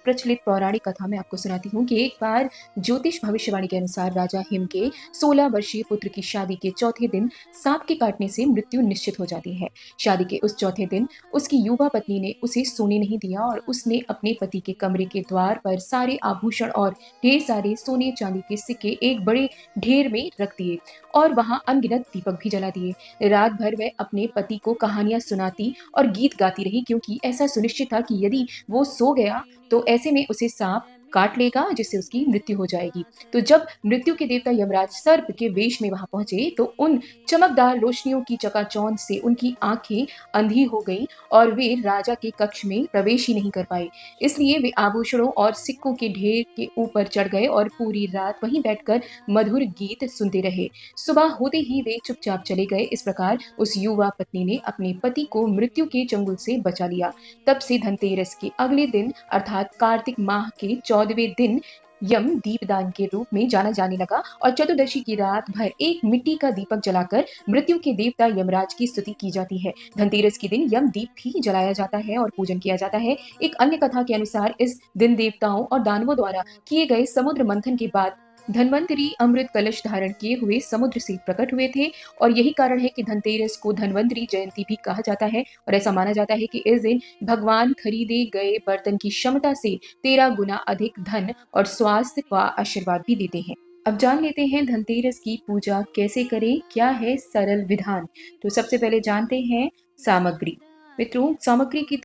प्रचलित पौराणिक कथा मैं आपको सुनाती हूँ कि एक बार ज्योतिष भविष्यवाणी के अनुसार राजा हिम के 16 वर्षीय पुत्र की शादी के चौथे दिन सांप के काटने से मृत्यु निश्चित हो जाती है। शादी के उस चौथे दिन उसकी युवा पत्नी ने उसे सोने नहीं दिया और उसने अपने पति के कमरे के द्वार पर सारे आभूषण और ढेर सारे सोने चांदी के सिक्के एक बड़े ढेर में रख दिए और वहां अनगिनत दीपक भी जला दिए। रात भर वह अपने पति को कहानियां सुनाती और गीत गाती रही, क्योंकि ऐसा सुनिश्चित था कि यदि वो सो गया तो ऐसे में उसे सांप काट लेगा, जिससे उसकी मृत्यु हो जाएगी। तो जब मृत्यु के देवता यमराज सर्प के वेश में वहां पहुंचे तो उन चमकदार रोशनियों की चकाचौंध से उनकी आंखें अंधी हो गईं और वे राजा के कक्ष में प्रवेश ही नहीं कर पाए। इसलिए वे आभूषणों और सिक्कों के ढेर के ऊपर चढ़ गए और पूरी रात वहीं बैठकर मधुर गीत सुनते रहे। सुबह होते ही वे चुपचाप चले गए। इस प्रकार उस युवा पत्नी ने अपने पति को मृत्यु के चंगुल से बचा लिया। तब से धनतेरस के अगले दिन अर्थात कार्तिक माह के 14वें दिन यम दीपदान के रूप में जाना जाने लगा और चतुर्दशी की रात भर एक मिट्टी का दीपक जलाकर मृत्यु के देवता यमराज की स्तुति की जाती है। धनतेरस के दिन यम दीप भी जलाया जाता है और पूजन किया जाता है। एक अन्य कथा के अनुसार इस दिन देवताओं और दानवों द्वारा किए गए समुद्र मंथन के बाद धन्वंतरी अमृत कलश धारण किए हुए समुद्र से प्रकट हुए थे और यही कारण है कि धनतेरस को धन्वंतरी जयंती भी कहा जाता है। और ऐसा माना जाता है कि इस दिन भगवान खरीदे गए बर्तन की क्षमता से 13 गुना अधिक धन और स्वास्थ्य का आशीर्वाद भी देते हैं। अब जान लेते हैं धनतेरस की पूजा कैसे करें, क्या है सरल विधान। तो सबसे पहले जानते हैं सामग्री। मित्रों, सामग्री की